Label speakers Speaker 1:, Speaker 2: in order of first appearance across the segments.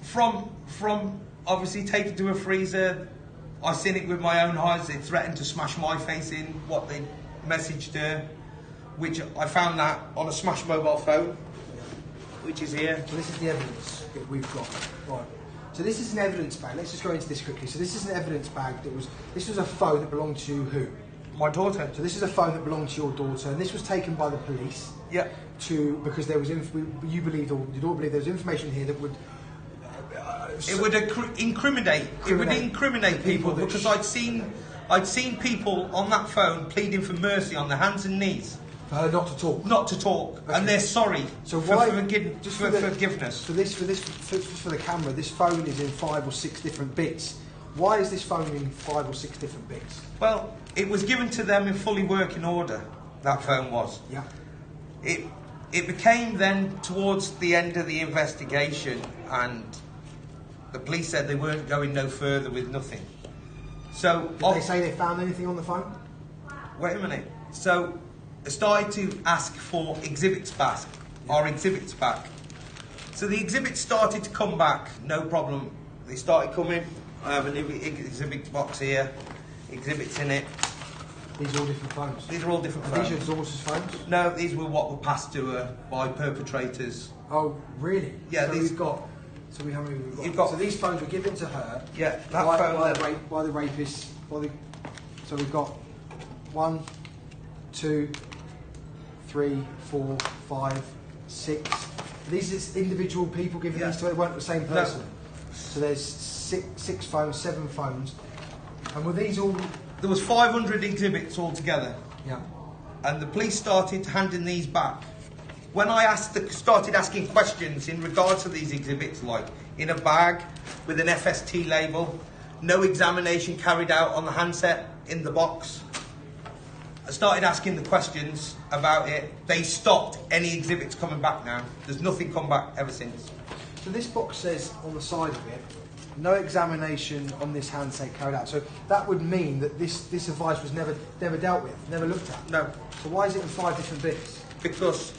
Speaker 1: From obviously taken to a freezer, I seen it with my own eyes. They threatened to smash my face in, what they messaged her, which I found that on a smashed mobile phone, which is here.
Speaker 2: So this is the evidence that we've got. Right. So this is an evidence bag. Let's just go into this quickly. So this is an evidence bag this was a phone that belonged to who?
Speaker 1: My daughter.
Speaker 2: So this is a phone that belonged to your daughter, and this was taken by the police.
Speaker 1: Yeah.
Speaker 2: Because there was you believed, or your daughter believed, there was information here that would.
Speaker 1: It would incriminate. It would incriminate people because I'd seen people on that phone pleading for mercy on their hands and knees.
Speaker 2: For her not to talk.
Speaker 1: Not to talk, okay. And they're sorry.
Speaker 2: So why?
Speaker 1: For forgiveness.
Speaker 2: So for the camera, this phone is in 5 or 6 different bits. Why is this phone in 5 or 6 different bits?
Speaker 1: Well, it was given to them in fully working order. That phone was.
Speaker 2: Yeah.
Speaker 1: It became then towards the end of the investigation, and the police said they weren't going no further with nothing. So
Speaker 2: did they say they found anything on the phone?
Speaker 1: Wait a minute. So they started to ask for exhibits back, our exhibits back. So the exhibits started to come back, no problem. They started coming. I have a new exhibit box here, exhibits in it.
Speaker 2: These are all different phones?
Speaker 1: These are all different phones.
Speaker 2: These are your daughter's phones?
Speaker 1: No, these were what were passed to her by perpetrators.
Speaker 2: Oh, really?
Speaker 1: Yeah,
Speaker 2: so
Speaker 1: these...
Speaker 2: we've got... So how many we've got?
Speaker 1: You've got...
Speaker 2: So these phones were given to her.
Speaker 1: Yeah, that phone...
Speaker 2: By the rapists. So we've got 1, 2, 3, 4, 5, 6. These are individual people giving these to her. They weren't the same person. No. So there's 6 phones, 7 phones. And were these all...
Speaker 1: There was 500 exhibits altogether.
Speaker 2: Yeah.
Speaker 1: And the police started handing these back. When I started asking questions in regards to these exhibits, like in a bag with an FST label, no examination carried out on the handset in the box, I started asking the questions about it. They stopped any exhibits coming back now. There's nothing come back ever since.
Speaker 2: So this box says on the side of it, no examination on this handset carried out. So that would mean that this device was never dealt with, never looked at.
Speaker 1: No.
Speaker 2: So why is it in 5 different bits?
Speaker 1: Because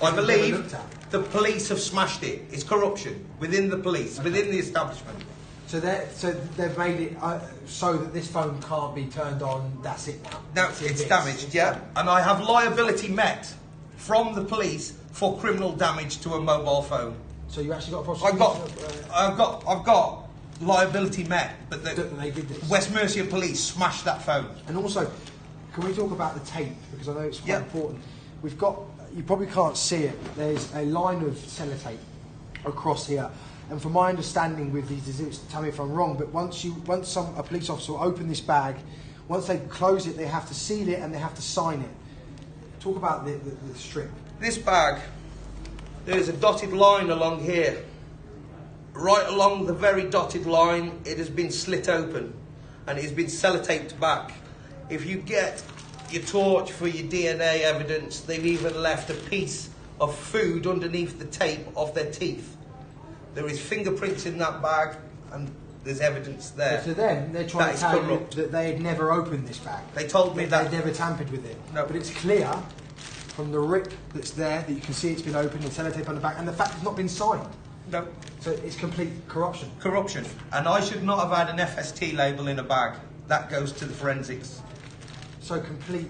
Speaker 1: I believe the police have smashed it. It's corruption within the police, within the establishment.
Speaker 2: So they've made it so that this phone can't be turned on. That's it now.
Speaker 1: Now it's damaged, yeah. And I have liability met from the police for criminal damage to a mobile phone.
Speaker 2: So you actually got a prosecution?
Speaker 1: I've got liability met, but
Speaker 2: they did this.
Speaker 1: West Mercia police smashed that phone.
Speaker 2: And also, can we talk about the tape, because I know it's quite important. We've got, you probably can't see it, there's a line of sellotape across here, and from my understanding with these exhibits, tell me if I'm wrong, but once a police officer will open this bag, once they close it, they have to seal it and they have to sign it. Talk about the strip.
Speaker 1: This bag, there's a dotted line along here. Right along the very dotted line, it has been slit open and it has been sellotaped back. If you get your torch for your DNA evidence, they've even left a piece of food underneath the tape of their teeth. There is fingerprints in that bag and there's evidence there.
Speaker 2: So to them, they're trying to tell you that they had never opened this bag.
Speaker 1: They told me that.
Speaker 2: They'd never tampered with it.
Speaker 1: No.
Speaker 2: But it's clear from the rip that's there that you can see it's been opened and sellotape on the back, and the fact it's not been signed.
Speaker 1: No.
Speaker 2: So it's complete corruption. Corruption.
Speaker 1: And I should not have had an FST label in a bag. That goes to the forensics.
Speaker 2: So complete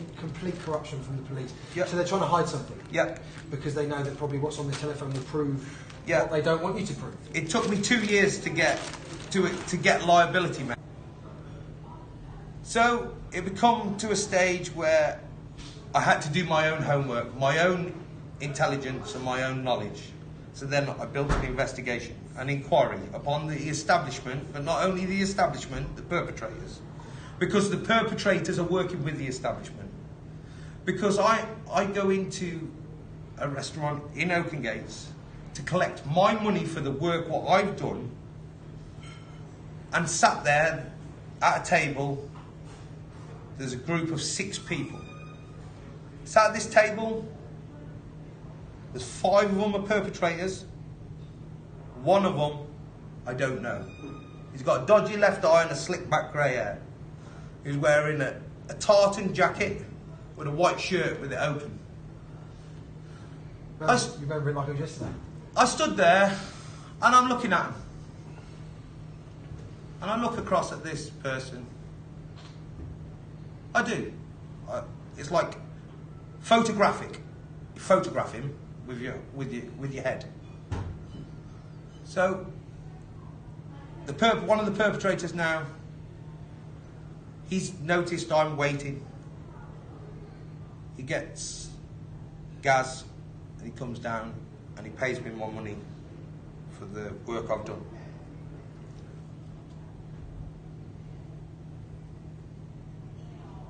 Speaker 2: corruption from the police.
Speaker 1: Yep.
Speaker 2: So they're trying to hide something.
Speaker 1: Yep.
Speaker 2: Because they know that probably what's on the telephone will prove what they don't want you to prove.
Speaker 1: It took me 2 years to get liability met. So it would come to a stage where I had to do my own homework, my own intelligence and my own knowledge. So then I built an investigation, an inquiry upon the establishment, but not only the establishment, the perpetrators. Because the perpetrators are working with the establishment. Because I go into a restaurant in Oakengates to collect my money for the work what I've done, and sat there at a table, there's a group of 6 people. Sat at this table, there's 5 of them are perpetrators. 1 of them, I don't know. He's got a dodgy left eye and a slick back grey hair. He's wearing a tartan jacket with a white shirt with it open.
Speaker 2: You remember it like it was yesterday?
Speaker 1: I stood there and I'm looking at him. And I look across at this person. I do. It's like photographic. You photograph him with your head. So one of the perpetrators now, he's noticed I'm waiting. He gets gas and he comes down and he pays me more money for the work I've done.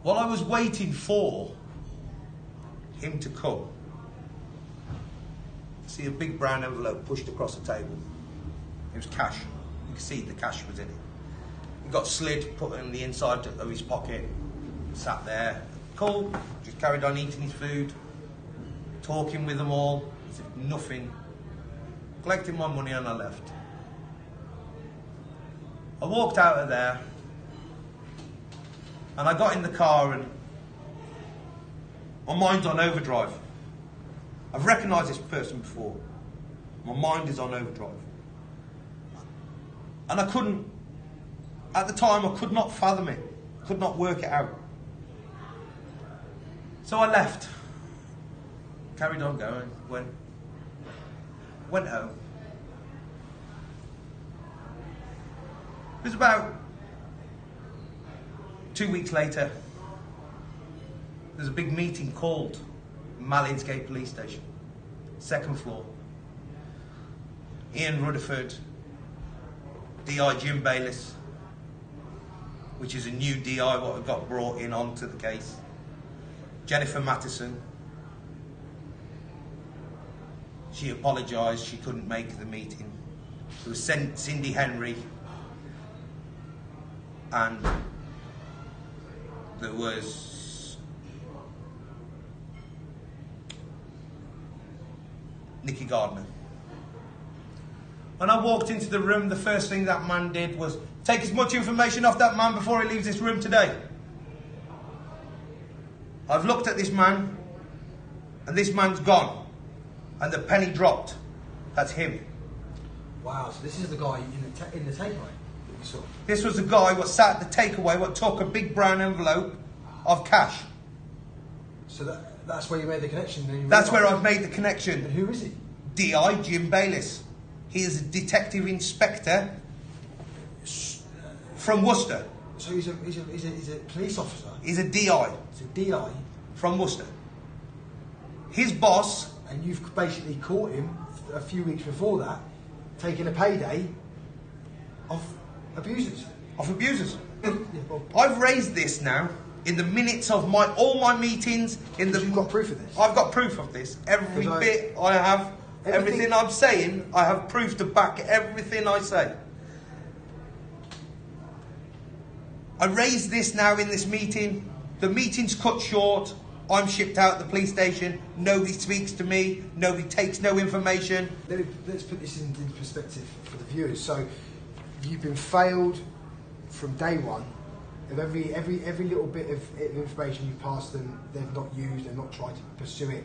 Speaker 1: While I was waiting for him to come, I see a big brown envelope pushed across the table. It was cash. You could see the cash was in it. He got slid, put it in the inside of his pocket, sat there, cool, just carried on eating his food, talking with them all, as if nothing, collecting my money, and I left. I walked out of there, and I got in the car and my mind's on overdrive. I've recognised this person before. My mind is on overdrive. And I couldn't, at the time, I could not fathom it. Could not work it out. So I left. Carried on going. Went home. It was about 2 weeks later. There's a big meeting called Mallinsgate Police Station, 2nd floor. Ian Rutherford, DI Jim Bayliss, which is a new DI what got brought in onto the case. Jennifer Mattison. She apologised, she couldn't make the meeting. There was Cindy Henry, and there was Nicky Gardner. When I walked into the room, the first thing that man did was take as much information off that man before he leaves this room today. I've looked at this man, and this man's gone, and the penny dropped. That's him.
Speaker 2: Wow, so this is the guy in the takeaway that we saw.
Speaker 1: This was the guy what sat at the takeaway, what took a big brown envelope of cash.
Speaker 2: So that's where you made the connection. Then
Speaker 1: That's where I've made the connection.
Speaker 2: And who is he?
Speaker 1: DI Jim Bayliss. He is a detective inspector from Worcester.
Speaker 2: So he's a police officer.
Speaker 1: He's a DI.
Speaker 2: He's a DI
Speaker 1: from Worcester. His boss.
Speaker 2: And you've basically caught him a few weeks before that, taking a payday off abusers. I've raised this now in the minutes of all my meetings. You've got proof of this.
Speaker 1: I've got proof of this. Every bit I have. Everything I'm saying, I have proof to back everything I say. I raised this now in this meeting. The meeting's cut short. I'm shipped out of the police station. Nobody speaks to me. Nobody takes no information.
Speaker 2: Let's put this in perspective for the viewers. So, you've been failed from day one. Of every little bit of information you pass them, they've not used, they've not tried to pursue it.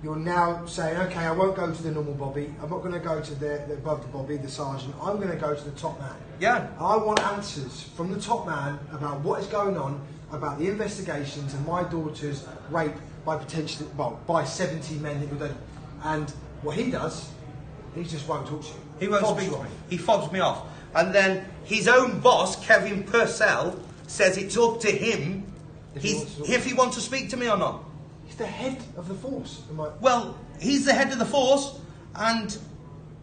Speaker 2: You're now saying, okay, I won't go to the normal Bobby. I'm not going to go to the above the Bobby, the sergeant. I'm going to go to the top man.
Speaker 1: Yeah.
Speaker 2: I want answers from the top man about what is going on, about the investigations and my daughter's rape by 70 men that were done. And what he does, he just won't talk to you.
Speaker 1: He won't speak to me. He fobs me off. And then his own boss, Kevin Purcell, says it's up to him if he wants to speak to me or not.
Speaker 2: He's the head of the force.
Speaker 1: Well, he's the head of the force, and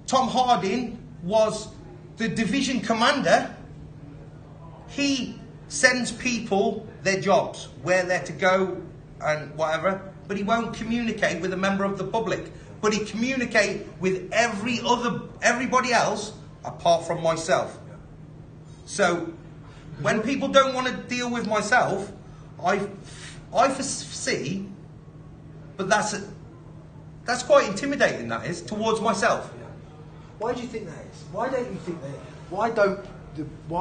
Speaker 1: Tom Harding was the division commander. He sends people their jobs, where they're to go and whatever, but he won't communicate with a member of the public. But he communicates with everybody else apart from myself. So when people don't want to deal with myself, I foresee, but that's quite intimidating, that is, towards myself.
Speaker 2: Yeah. Why do you think that is? Why don't you think that? Why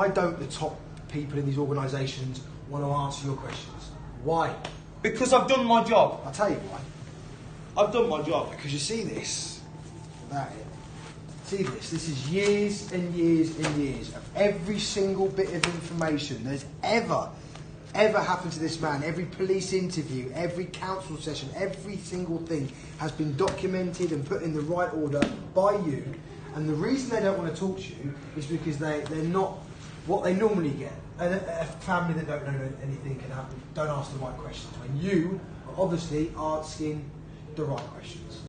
Speaker 2: don't the top people in these organisations want to answer your questions? Why?
Speaker 1: Because I've done my job.
Speaker 2: I'll tell you why.
Speaker 1: I've done my job.
Speaker 2: Because you see this, without it. See this? This is years and years and years of every single bit of information that's ever happened to this man. Every police interview, every council session, every single thing has been documented and put in the right order by you. And the reason they don't want to talk to you is because they're not what they normally get. A family that don't know anything can happen. Don't ask the right questions when you are obviously asking the right questions.